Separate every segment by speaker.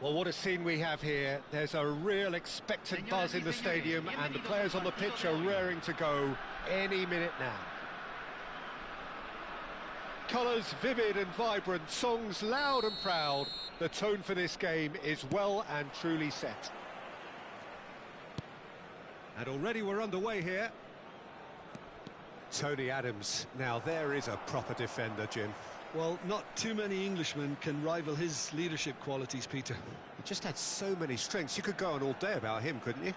Speaker 1: Well, what a scene we have here. There's a real expectant buzz in the stadium and the players on the pitch are raring to go any minute now. Colours vivid and vibrant, songs loud and proud. The tone for this game is well and truly set. And already we're underway here. Tony Adams. Now there is a proper defender, Jim.
Speaker 2: Well, not too many Englishmen can rival his leadership qualities, Peter.
Speaker 1: He just had so many strengths. You could go on all day about him, couldn't you?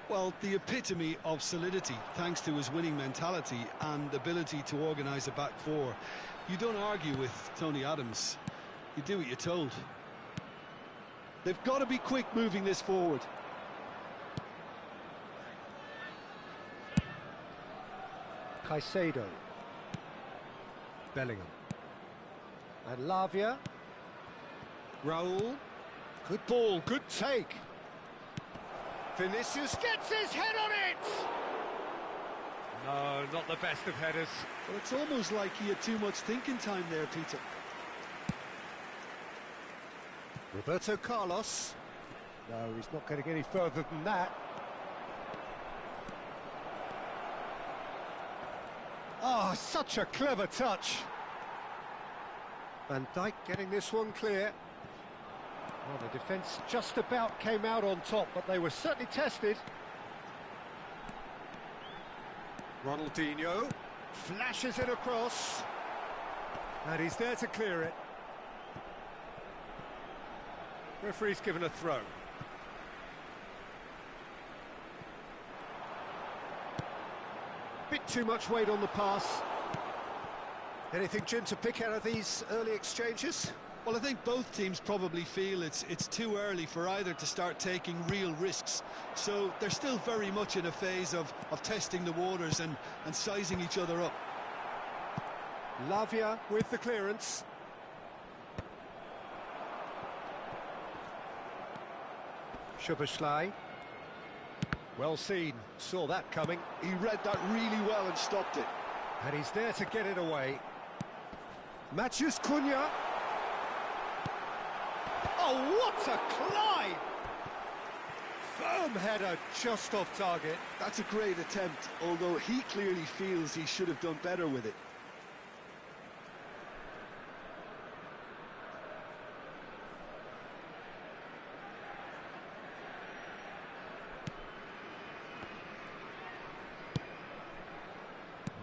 Speaker 2: Well, the epitome of solidity, thanks to his winning mentality and ability to organise a back four. You don't argue with Tony Adams. You do what you're told. They've got to be quick moving this forward.
Speaker 1: Caicedo. Bellingham. And Lavia. Raul. Good ball, good take. Vinicius gets his head on it! No, not the best of headers.
Speaker 2: Well, it's almost like he had too much thinking time there, Peter.
Speaker 1: Roberto Carlos. No, he's not going to get any further than that. Oh, such a clever touch. Van Dijk getting this one clear. Well, the defence just about came out on top, but they were certainly tested. Ronaldinho flashes it across. And he's there to clear it. Referee's given a throw. Bit too much weight on the pass. Anything, Jim, to pick out of these early exchanges?
Speaker 2: Well, I think both teams probably feel it's too early for either to start taking real risks. So they're still very much in a phase of testing the waters and sizing each other up.
Speaker 1: Lavia with the clearance. Szoboszlai. Well seen, saw that coming.
Speaker 2: He read that really well and stopped it.
Speaker 1: And he's there to get it away. Matheus Cunha. Oh, what a climb! Firm header just off target.
Speaker 2: That's a great attempt, although he clearly feels he should have done better with it.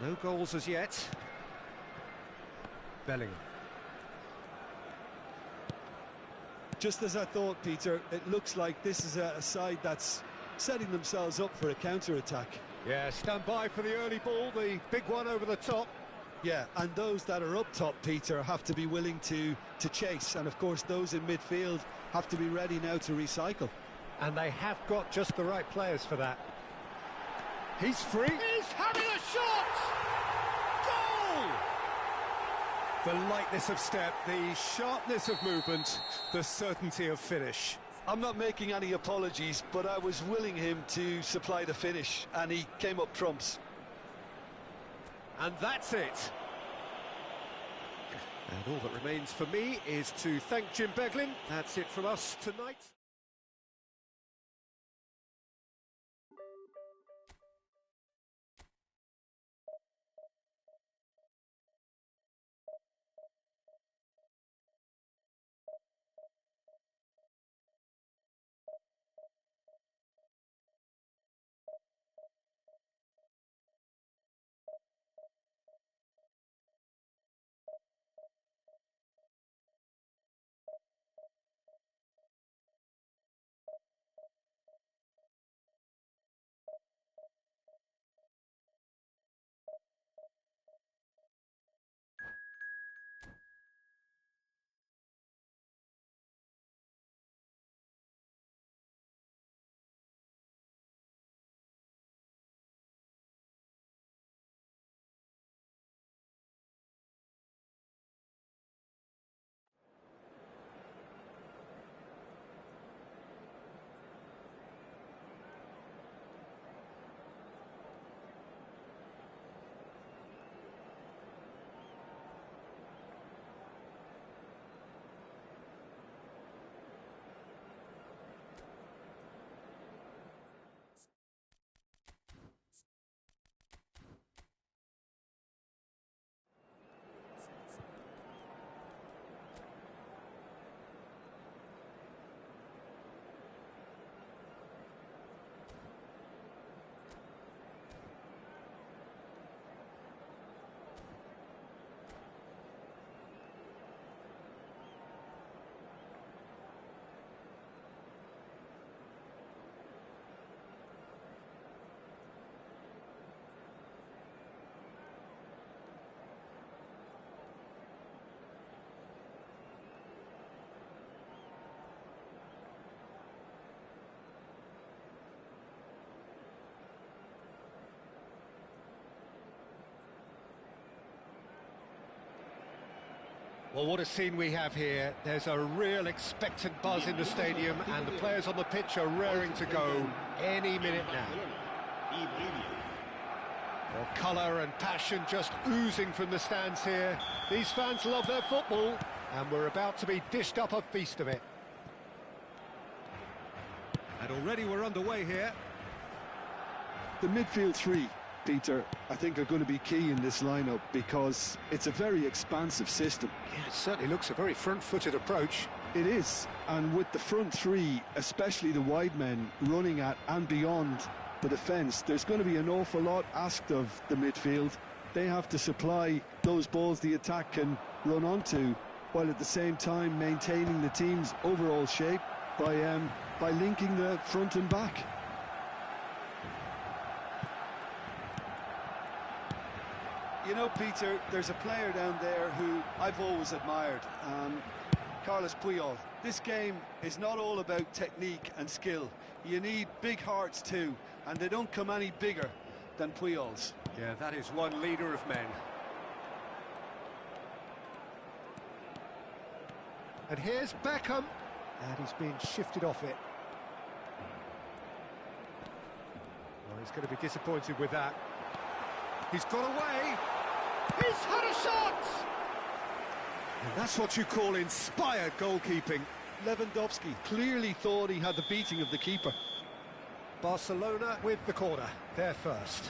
Speaker 1: No goals as yet. Bellingham.
Speaker 2: Just as I thought, Peter, it looks like this is a side that's setting themselves up for a counter-attack.
Speaker 1: Yeah, stand by for the early ball, the big one over the top.
Speaker 2: Yeah, and those that are up top, Peter, have to be willing to chase. And, of course, those in midfield have to be ready now to recycle.
Speaker 1: And they have got just the right players for that. He's free. He's having a shot! Goal! The lightness of step, the sharpness of movement, the certainty of finish.
Speaker 2: I'm not making any apologies, but I was willing him to supply the finish, and he came up trumps.
Speaker 1: And that's it. And all that remains for me is to thank Jim Beglin. That's it from us tonight. Well, what a scene we have here. There's a real expectant buzz in the stadium, and the players on the pitch are raring to go any minute now. Well, colour and passion just oozing from the stands here. These fans love their football, and we're about to be dished up a feast of it. And already we're underway here.
Speaker 2: The midfield three, Peter, I think are going to be key in this lineup because it's a very expansive system.
Speaker 1: Yeah, it certainly looks a very front-footed approach.
Speaker 2: It is, and with the front three, especially the wide men, running at and beyond the defence, there's going to be an awful lot asked of the midfield. They have to supply those balls the attack can run onto, while at the same time maintaining the team's overall shape by linking the front and back. You know, Peter, there's a player down there who I've always admired, Carlos Puyol. This game is not all about technique and skill. You need big hearts too, and they don't come any bigger than Puyol's.
Speaker 1: Yeah, that is one leader of men. And here's Beckham, and he's being shifted off it. Well, he's going to be disappointed with that. He's got away. He's had a shot! And that's what you call inspired goalkeeping.
Speaker 2: Lewandowski clearly thought he had the beating of the keeper.
Speaker 1: Barcelona with the corner, they're first.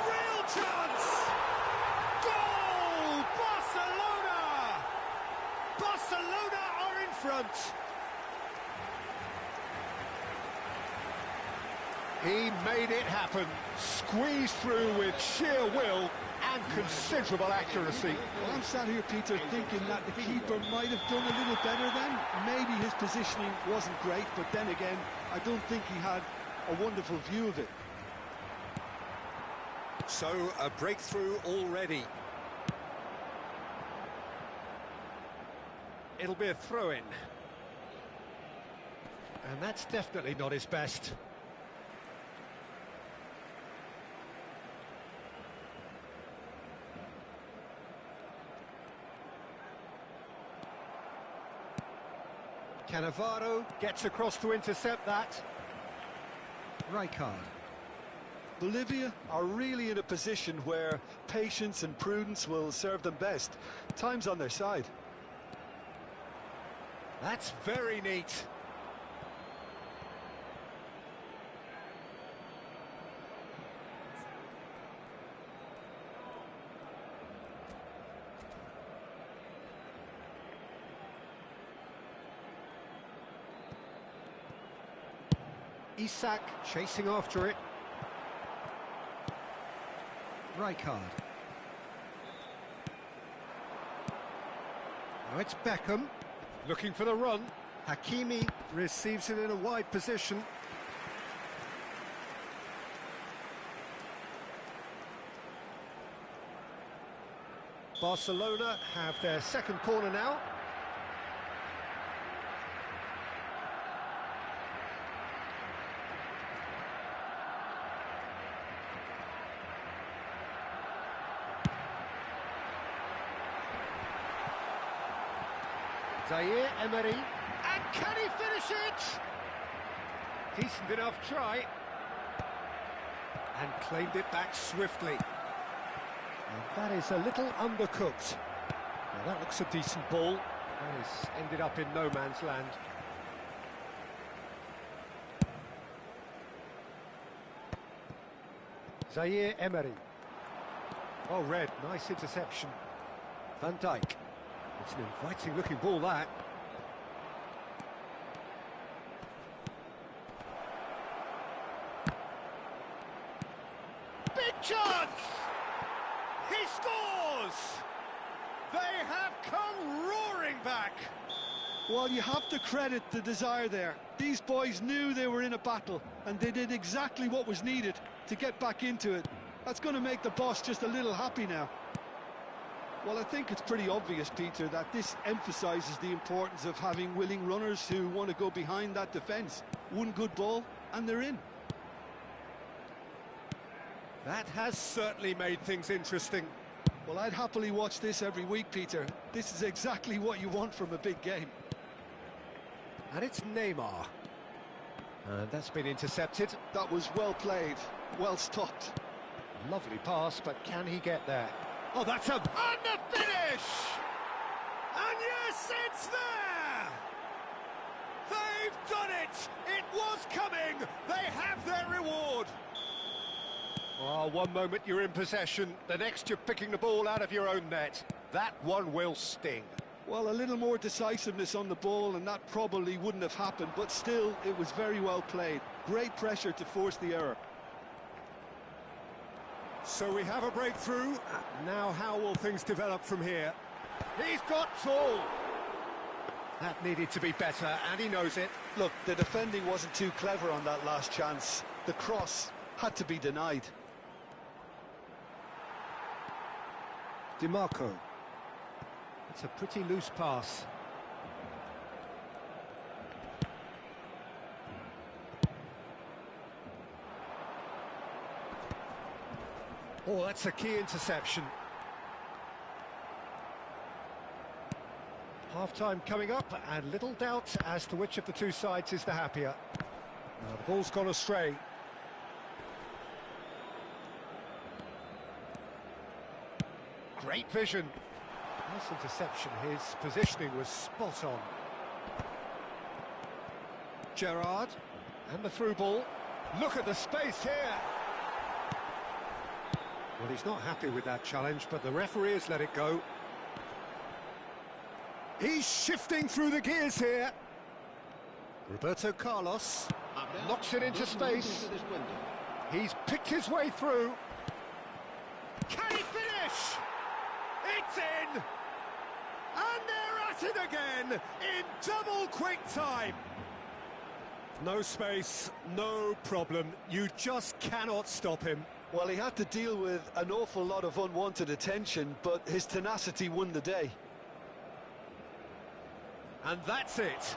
Speaker 1: Real chance! Goal! Barcelona! Barcelona are in front. He made it happen, squeezed through with sheer will and considerable accuracy.
Speaker 2: Well, I'm sat here, Peter, thinking that the keeper might have done a little better then. Maybe his positioning wasn't great, but then again, I don't think he had a wonderful view of it.
Speaker 1: So, a breakthrough already. It'll be a throw-in. And that's definitely not his best. Cannavaro gets across to intercept that. Rijkaard.
Speaker 2: Bolivia are really in a position where patience and prudence will serve them best. Time's on their side.
Speaker 1: That's very neat. Isak chasing after it. Rijkaard. Now it's Beckham, looking for the run. Hakimi receives it in a wide position. Barcelona have their second corner now. Zaire Emery, and can he finish it? Decent enough try. And claimed it back swiftly. And that is a little undercooked. Now that looks a decent ball. That has ended up in no man's land. Zaire Emery. Well read, nice interception. Van Dijk. It's an inviting looking ball, that. Big chance! He scores! They have come roaring back!
Speaker 2: Well, you have to credit the desire there. These boys knew they were in a battle, and they did exactly what was needed to get back into it. That's going to make the boss just a little happy now. Well, I think it's pretty obvious, Peter, that this emphasises the importance of having willing runners who want to go behind that defence. One good ball, and they're in.
Speaker 1: That has certainly made things interesting.
Speaker 2: Well, I'd happily watch this every week, Peter. This is exactly what you want from a big game.
Speaker 1: And it's Neymar. And that's been intercepted.
Speaker 2: That was well played, well stopped.
Speaker 1: Lovely pass, but can he get there? Oh, that's a... And the finish! And yes, it's there! They've done it! It was coming! They have their reward! Oh, one moment you're in possession, the next you're picking the ball out of your own net. That one will sting.
Speaker 2: Well, a little more decisiveness on the ball and that probably wouldn't have happened, but still, it was very well played. Great pressure to force the error.
Speaker 1: So we have a breakthrough. Now how will things develop from here? He's got tall. That needed to be better, and he knows it.
Speaker 2: Look, the defending wasn't too clever on that last chance. The cross had to be denied.
Speaker 1: DiMarco. It's a pretty loose pass. Oh, that's a key interception. Half-time coming up, and little doubt as to which of the two sides is the happier. Now, the ball's gone astray. Great vision. Nice interception. His positioning was spot on. Gerrard, and the through ball. Look at the space here. Well, he's not happy with that challenge, but the referee has let it go. He's shifting through the gears here. Roberto Carlos knocks it into space. He's picked his way through. Can he finish? It's in! And they're at it again in double quick time. No space, no problem. You just cannot stop him.
Speaker 2: Well, he had to deal with an awful lot of unwanted attention, but his tenacity won the day.
Speaker 1: And that's it.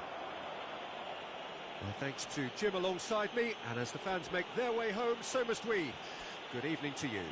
Speaker 1: Well, thanks to Jim alongside me, and as the fans make their way home, so must we. Good evening to you.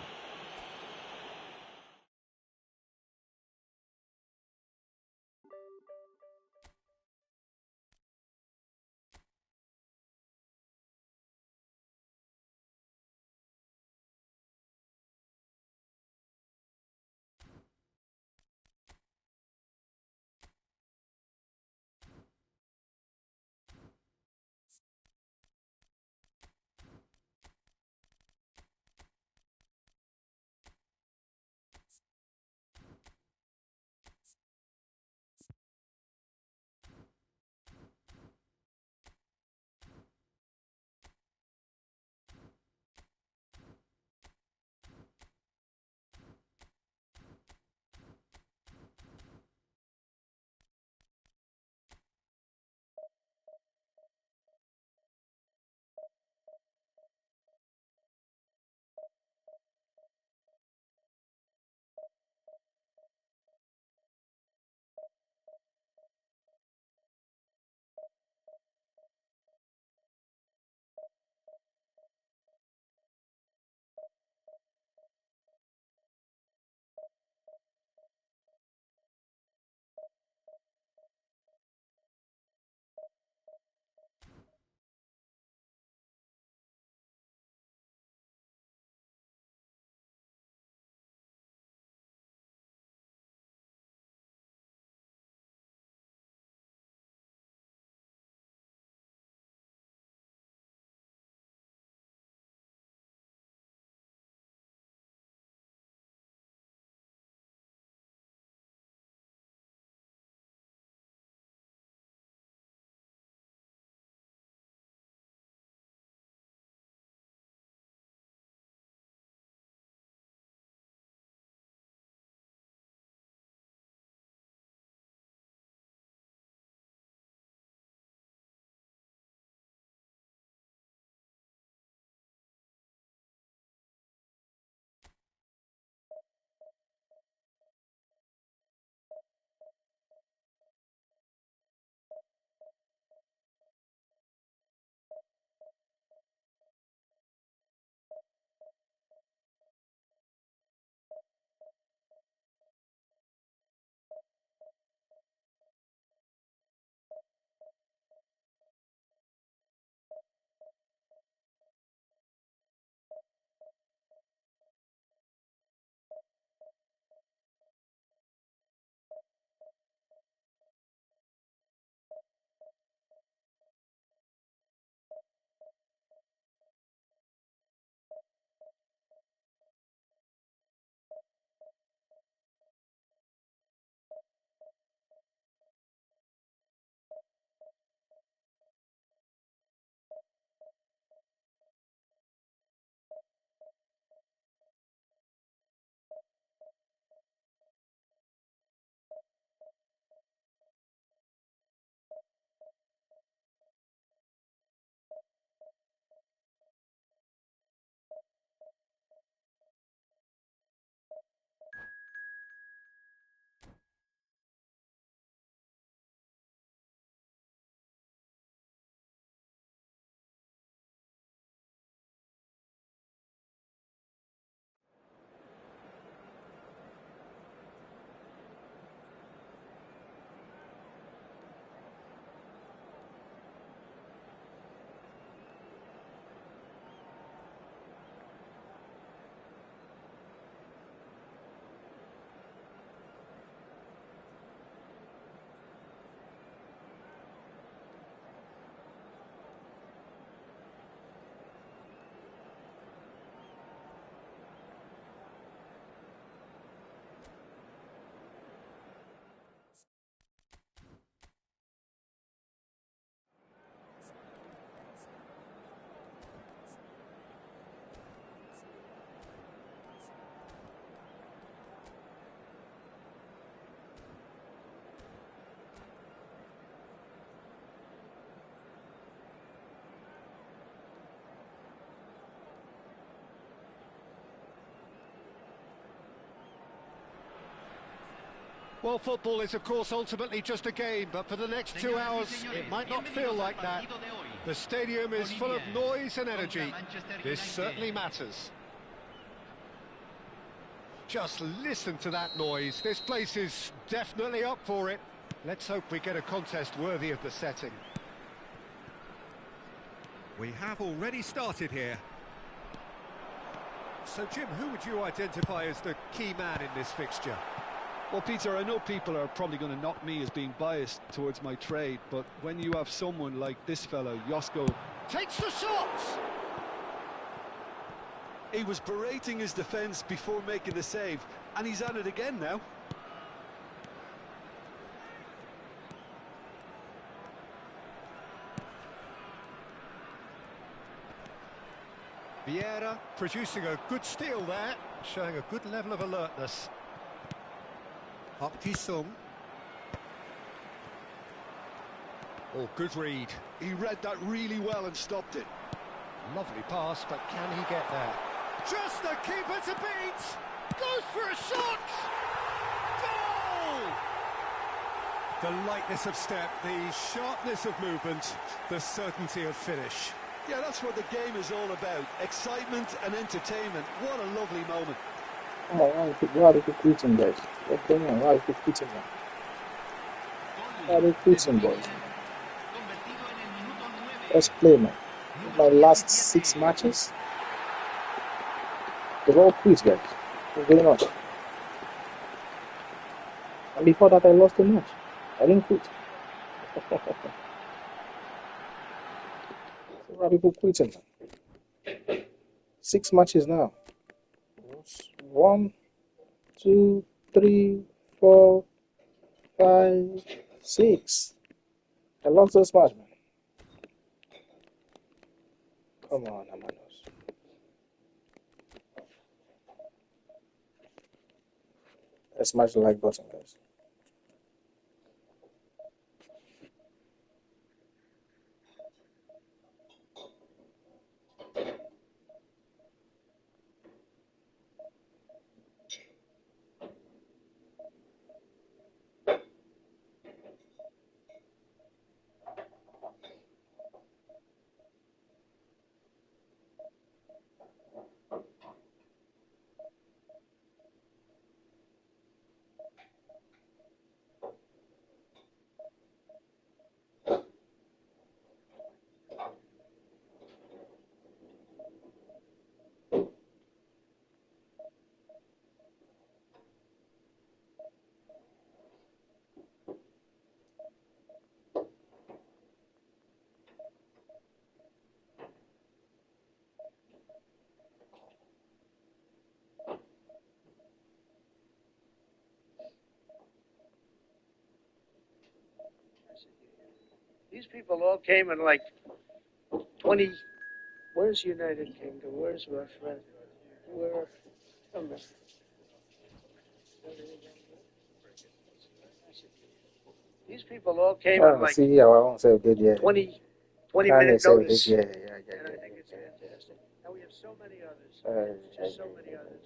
Speaker 1: Well, football is, of course, ultimately just a game, but for the next 2 hours, it might not feel like that. The stadium is full of noise and energy. This certainly matters. Just listen to that noise. This place is definitely up for it. Let's hope we get a contest worthy of the setting. We have already started here. So, Jim, who would you identify as the key man in this fixture?
Speaker 2: Well, Peter, I know people are probably going to knock me as being biased towards my trade, but when you have someone like this fellow, Josko...
Speaker 1: Takes the shot!
Speaker 2: He was berating his defence before making the save, and he's at it again now.
Speaker 1: Vieira producing a good steal there, showing a good level of alertness. Park Ji-sung. Oh, good read.
Speaker 2: He read that really well and stopped it.
Speaker 1: Lovely pass, but can he get there? Just the keeper to beat! Goes for a shot! Goal! The lightness of step, the sharpness of movement, the certainty of finish.
Speaker 2: Yeah, that's what the game is all about. Excitement and entertainment. What a lovely moment.
Speaker 3: Oh, why are you quitting, guys? What's going on? Why are you quitting, man? Why are you quitting, boys? Let's play, man. My last 6 matches, they've all quit, guys. What's going on? And before that, I lost the match. I didn't quit. Why are people quitting, man? 6 matches now. 1, 2, 3, 4, 5, 6. I lost this match, man. Come on, Amanos. Let's smash the like button, guys.
Speaker 4: These people all came in like 20. Where's United Kingdom? Where's Russia? Where? These people all came in like
Speaker 3: See, yeah, I won't say good, yeah.
Speaker 4: 20
Speaker 3: Can't
Speaker 4: minute
Speaker 3: say good,
Speaker 4: notice.
Speaker 3: yeah.
Speaker 4: And I think it's fantastic. And we have so many others. Just so many others.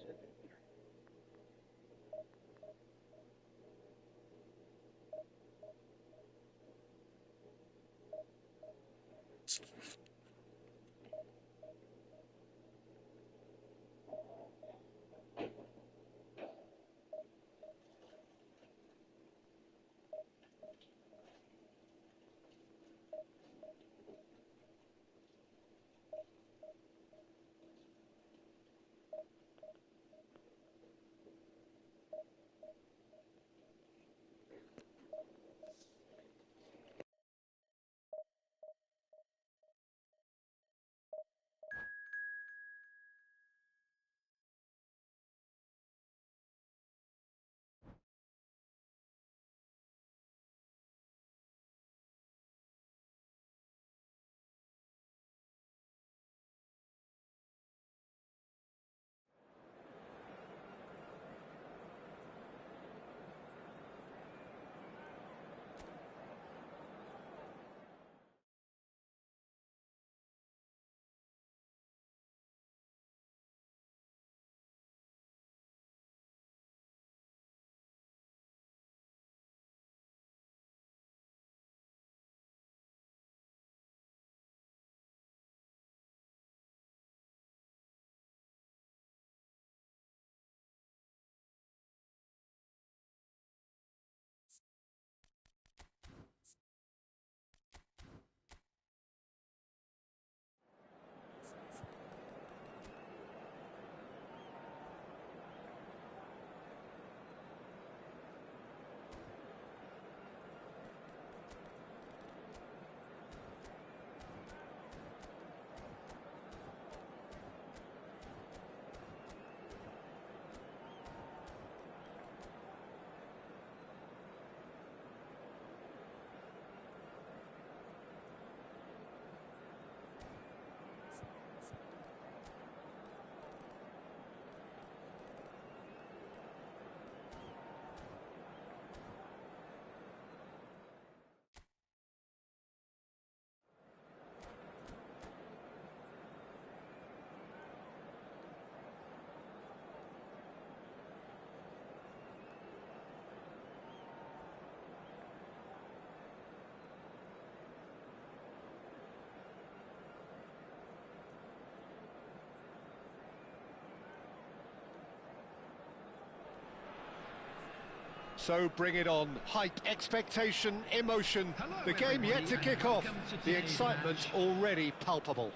Speaker 1: So bring it on. Hype, expectation, emotion. The game yet to kick off. The excitement already palpable.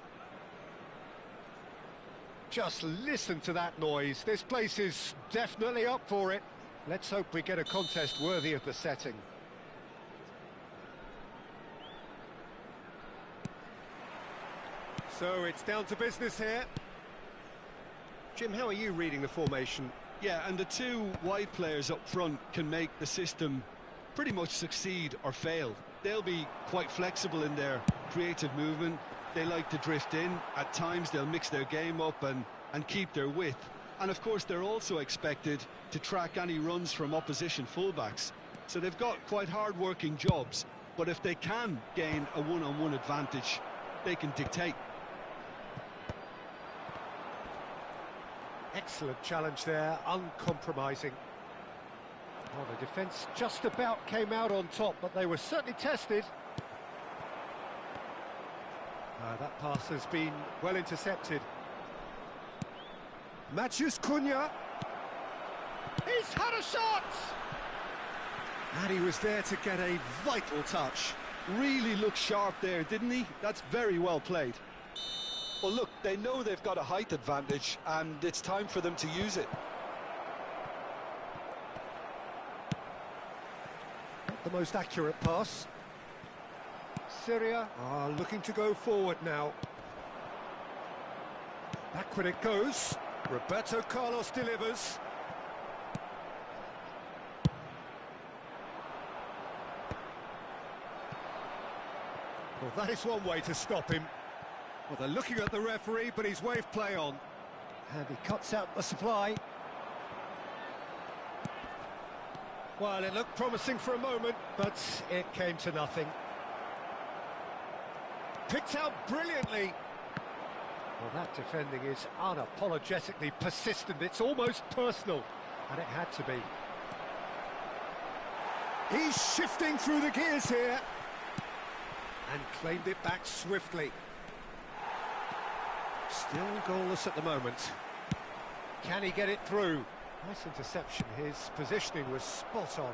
Speaker 1: Just listen to that noise. This place is definitely up for it. Let's hope we get a contest worthy of the setting. So it's down to business here. Jim, how are you reading the formation?
Speaker 2: Yeah, and the two wide players up front can make the system pretty much succeed or fail. They'll be quite flexible in their creative movement. They like to drift in. At times they'll mix their game up and keep their width. And of course they're also expected to track any runs from opposition fullbacks. So they've got quite hard-working jobs, but if they can gain a one-on-one advantage, they can dictate.
Speaker 1: Excellent challenge there, uncompromising. Well, the defence just about came out on top, but they were certainly tested. That pass has been well intercepted. Matheus Cunha. He's had a shot! And he was there to get a vital touch.
Speaker 2: Really looked sharp there, didn't he? That's very well played. Well, look, they know they've got a height advantage, and it's time for them to use it.
Speaker 1: Not the most accurate pass. Syria are looking to go forward now. Backward it goes. Roberto Carlos delivers. Well, that is one way to stop him. Well, they're looking at the referee, but he's waved play on. And he cuts out the supply. Well, it looked promising for a moment, but it came to nothing. Picked out brilliantly. Well, that defending is unapologetically persistent. It's almost personal, and it had to be. He's shifting through the gears here. And claimed it back swiftly. Still goalless at the moment. Can he get it through? Nice interception. His positioning was spot on.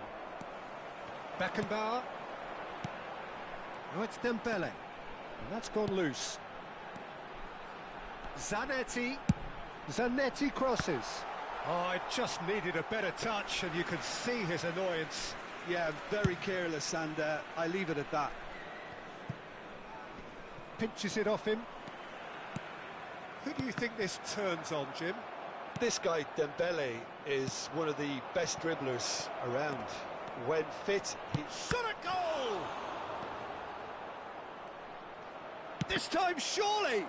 Speaker 1: Beckenbauer. Oh, it's Dembele. And that's gone loose. Zanetti. Zanetti crosses. Oh, it just needed a better touch, and you could see his annoyance.
Speaker 2: Yeah, very careless, and I leave it at that.
Speaker 1: Pinches it off him. Who do you think this turns on, Jim?
Speaker 2: This guy, Dembele, is one of the best dribblers around. When fit, he's
Speaker 1: got a goal! This time, surely!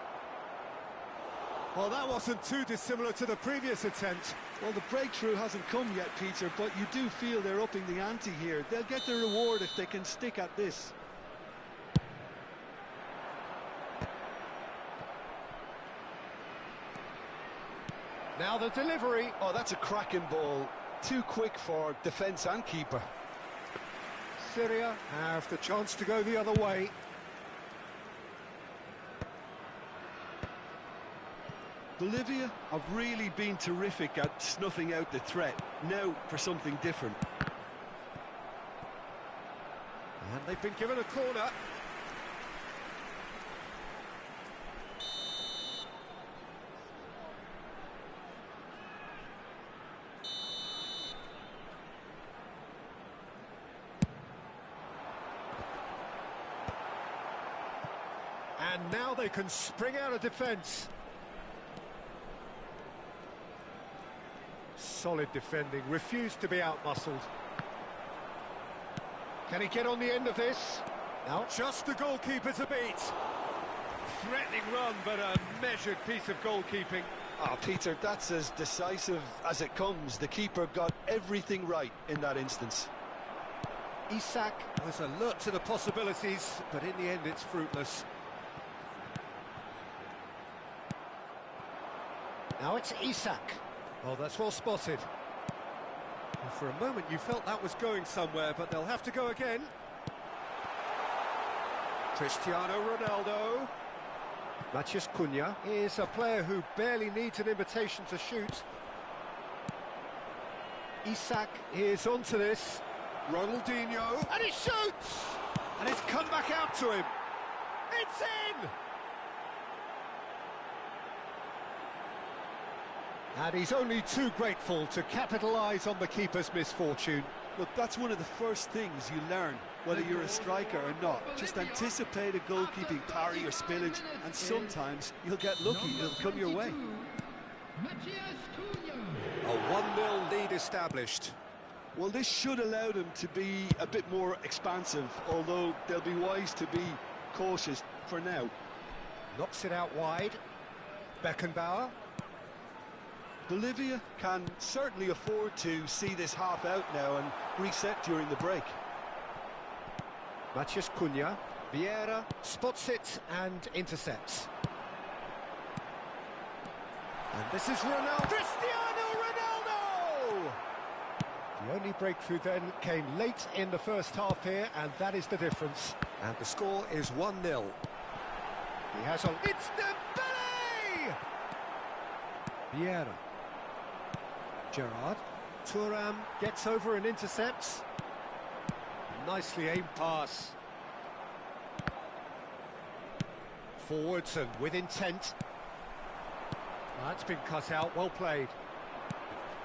Speaker 1: Well, that wasn't too dissimilar to the previous attempt.
Speaker 2: Well, the breakthrough hasn't come yet, Peter, but you do feel they're upping the ante here. They'll get the reward if they can stick at this.
Speaker 1: Now the delivery.
Speaker 2: Oh, that's a cracking ball. Too quick for defence and keeper.
Speaker 1: Syria have the chance to go the other way.
Speaker 2: Bolivia have really been terrific at snuffing out the threat. Now for something different.
Speaker 1: And they've been given a corner. And now they can spring out of defence. Solid defending, refused to be outmuscled. Can he get on the end of this? Now just the goalkeeper to beat. Threatening run, but a measured piece of goalkeeping.
Speaker 2: Ah, Peter, that's as decisive as it comes. The keeper got everything right in that instance.
Speaker 1: Isak was alert to the possibilities, but in the end it's fruitless. Now it's Isak. Oh, that's well spotted. Well, for a moment you felt that was going somewhere, but they'll have to go again. Cristiano Ronaldo. Matheus Cunha is a player who barely needs an invitation to shoot. Isak is onto this. Ronaldinho, and he shoots! And it's come back out to him. It's in! And he's only too grateful to capitalise on the keeper's misfortune.
Speaker 2: Look, that's one of the first things you learn, whether you're a striker or not. Just anticipate a goalkeeping parry or spillage, and sometimes you'll get lucky, it'll come your way.
Speaker 1: A 1-0 lead established.
Speaker 2: Well, this should allow them to be a bit more expansive, although they'll be wise to be cautious for now.
Speaker 1: Knocks it out wide. Beckenbauer.
Speaker 2: Bolivia can certainly afford to see this half out now and reset during the break.
Speaker 1: Matheus Cunha. Vieira spots it and intercepts. And this is Ronaldo. Cristiano Ronaldo! The only breakthrough then came late in the first half here, and that is the difference. And the score is 1-0. He has on. It's Dembele! Vieira. Gerrard. Thuram gets over and intercepts. Nicely aimed pass. Forwards and with intent. That's been cut out, well played.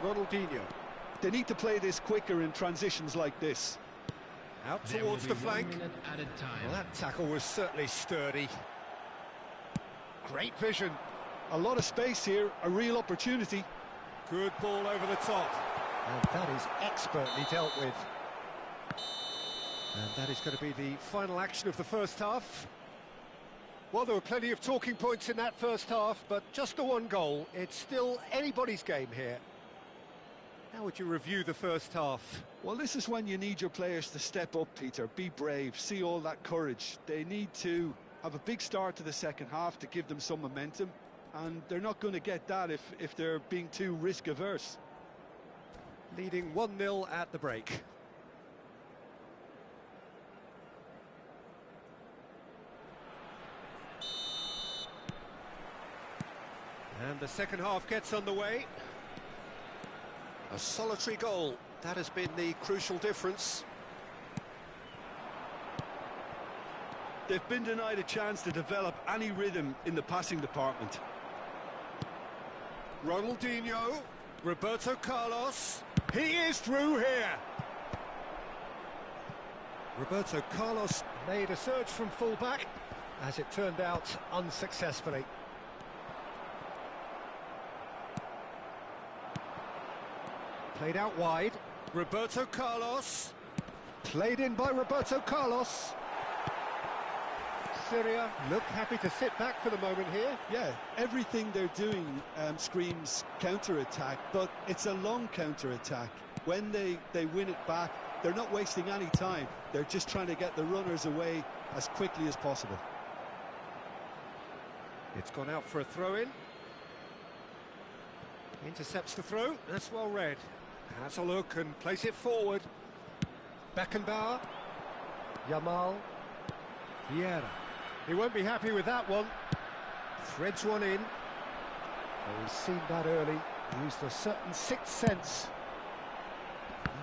Speaker 1: Ronaldinho.
Speaker 2: They need to play this quicker in transitions like this.
Speaker 1: Out towards the flank. Well, that tackle was certainly sturdy. Great vision.
Speaker 2: A lot of space here, a real opportunity.
Speaker 1: Good ball over the top. And that is expertly dealt with. And that is going to be the final action of the first half. Well, there were plenty of talking points in that first half, but just the one goal. It's still anybody's game here. How would you review the first half?
Speaker 2: Well, this is when you need your players to step up, Peter. Be brave, see all that courage. They need to have a big start to the second half to give them some momentum, and they're not going to get that if they're being too risk-averse.
Speaker 1: Leading 1-0 at the break. And the second half gets underway. A solitary goal, that has been the crucial difference.
Speaker 2: They've been denied a chance to develop any rhythm in the passing department.
Speaker 1: Ronaldinho, Roberto Carlos, he is through here. Roberto Carlos made a surge from full-back, as it turned out unsuccessfully. Played out wide, Roberto Carlos, played in by Roberto Carlos. Syria look happy to sit back for the moment here.
Speaker 2: Yeah, everything they're doing screams counter-attack, but it's a long counter-attack. When they win it back, they're not wasting any time. They're just trying to get the runners away as quickly as possible.
Speaker 1: It's gone out for a throw-in. Intercepts the throw, that's well read. Has a look and plays it forward. Beckenbauer. Yamal. Vieira. He won't be happy with that one. Threads one in. Oh, he's seen that early. Used a certain sixth sense.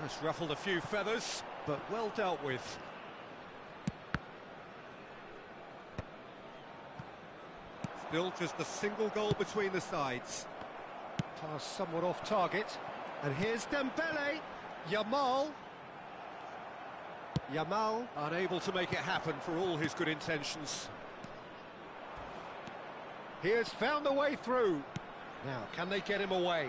Speaker 1: That's ruffled a few feathers, but well dealt with. Still just a single goal between the sides. Pass somewhat off target. And here's Dembele. Yamal. Yamal unable to make it happen for all his good intentions. He has found a way through. Now, can they get him away?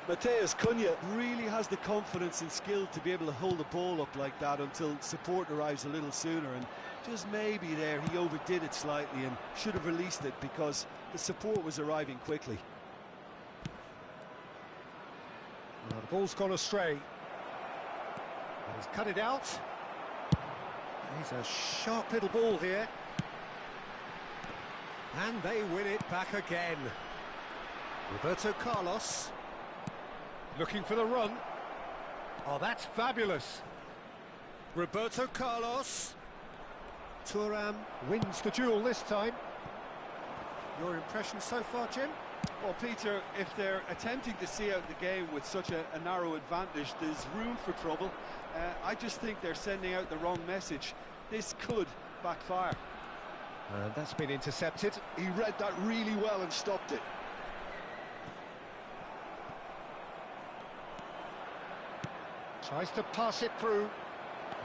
Speaker 2: Matheus Cunha really has the confidence and skill to be able to hold the ball up like that until support arrives a little sooner, and just maybe there he overdid it slightly and should have released it because the support was arriving quickly.
Speaker 1: Well, the ball's gone astray. He's cut it out. He's a sharp little ball here. And they win it back again. Roberto Carlos. Looking for the run. Oh, that's fabulous. Roberto Carlos. Thuram wins the duel this time. Your impression so far, Jim?
Speaker 2: Well, Peter, if they're attempting to see out the game with such a narrow advantage, there's room for trouble. I just think they're sending out the wrong message. This could backfire.
Speaker 1: And that's been intercepted.
Speaker 2: He read that really well and stopped it.
Speaker 1: Tries to pass it through.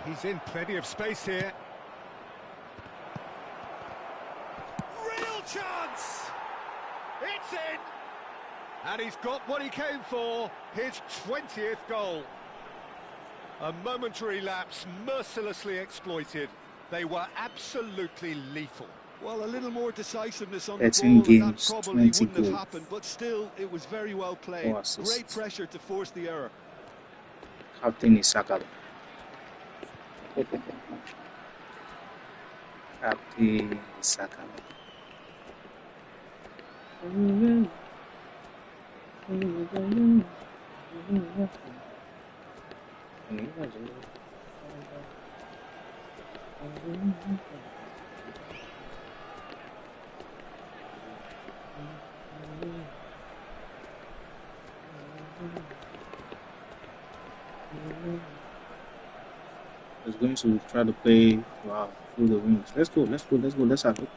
Speaker 1: He's in plenty of space here. Real chance! It's in! And he's got what he came for, his 20th goal. A momentary lapse mercilessly exploited. They were absolutely lethal.
Speaker 2: Well, a little more decisiveness on the
Speaker 3: 13
Speaker 2: ball, and that
Speaker 3: games,
Speaker 2: probably
Speaker 3: 20
Speaker 2: wouldn't have
Speaker 3: goals.
Speaker 2: happened, but still, it was very well played.
Speaker 3: 4 assists.
Speaker 2: Great pressure to force the error.
Speaker 3: Captain is Sakala. Captain is Sakala. He's going to try to play through the wings. Let's go, let's have it.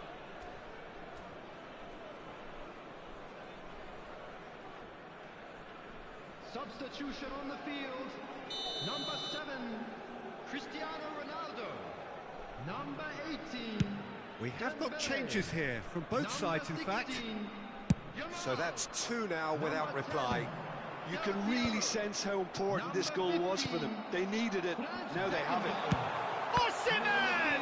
Speaker 5: Substitution on the field. Number 7, Cristiano Ronaldo. Number 18.
Speaker 1: We have got changes here from both sides, in fact. So that's 2 now without reply.
Speaker 2: You can really sense how important this goal was for them. They needed it, now they have it.
Speaker 1: Osimhen!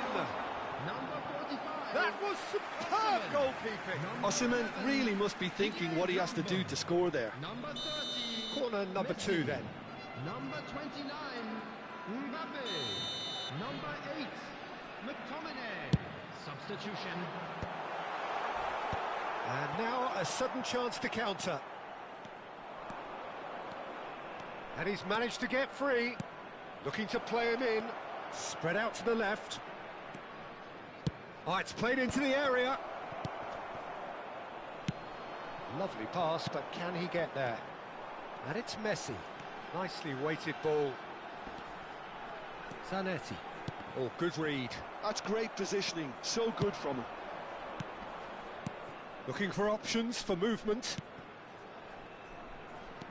Speaker 5: Number 45.
Speaker 1: That was superb goalkeeping.
Speaker 2: Osimhen really must be thinking what he has to do to score there.
Speaker 5: Number 30.
Speaker 1: Corner number 2 then.
Speaker 5: Number 29. Mbappe. Number 8. McTominay. Substitution.
Speaker 1: And now a sudden chance to counter. And he's managed to get free. Looking to play him in. Spread out to the left. Oh, it's played into the area. Lovely pass, but can he get there? And it's Messi. Nicely weighted ball. Zanetti. Oh, good read.
Speaker 2: That's great positioning, so good from him.
Speaker 1: Looking for options for movement.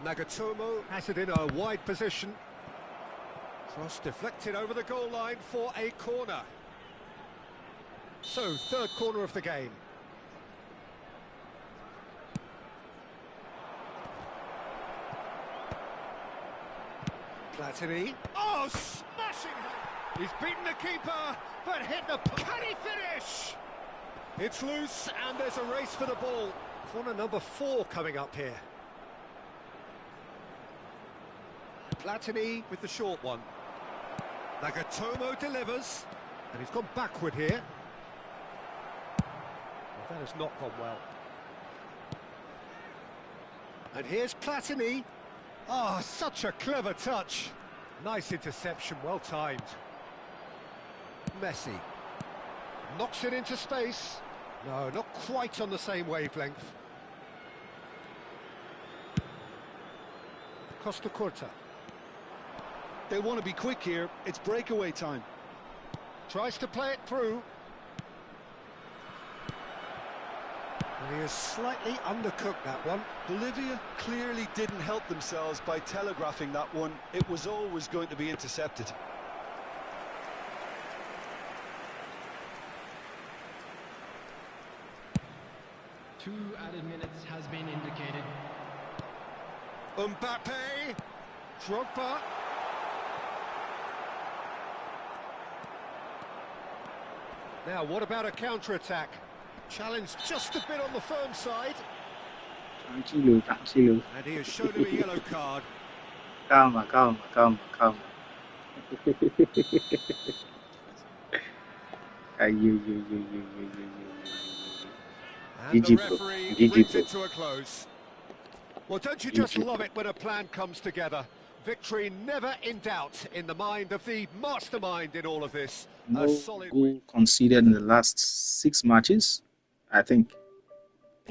Speaker 1: Nagatomo has it in a wide position. Cross deflected over the goal line for a corner. So, 3rd corner of the game. Platini. Oh, smashing! He's beaten the keeper, but hit the... Can he finish? It's loose, and there's a race for the ball. Corner number 4 coming up here. Platini with the short one. Nagatomo delivers, and he's gone backward here. Well, that has not gone well. And here's Platini. Ah, such a clever touch. Nice interception, well timed. Messi knocks it into space. No, not quite on the same wavelength. Costa Curta.
Speaker 2: They want to be quick here, it's breakaway time.
Speaker 1: Tries to play it through. And he has slightly undercooked that one.
Speaker 2: Bolivia clearly didn't help themselves by telegraphing that one. It was always going to be intercepted.
Speaker 5: Two added minutes has been indicated.
Speaker 1: Mbappe. Drogba. Now, what about a counter-attack? Challenge just a bit on the firm side.
Speaker 3: Tranquilo.
Speaker 1: And he has shown him a yellow card.
Speaker 3: Calma.
Speaker 1: And the referee brings it to a close. Well, don't you just love it when a plan comes together? Victory never in doubt in the mind of the mastermind in all of this.
Speaker 3: No
Speaker 1: A solid
Speaker 3: goal conceded in the last 6 matches, I think.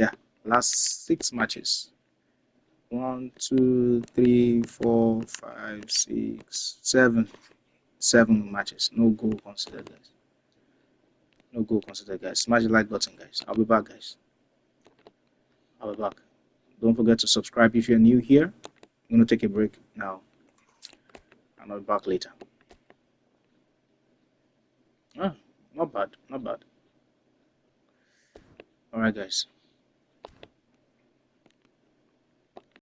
Speaker 3: Yeah, last 6 matches. 1, 2, 3, 4, 5, 6, 7. 7 matches. No goal considered, guys. No goal considered, guys. Smash the like button, guys. I'll be back, guys. I'll be back. Don't forget to subscribe if you're new here. I'm going to take a break now. And I'll be back later. Ah, not bad. Not bad. Alright, guys.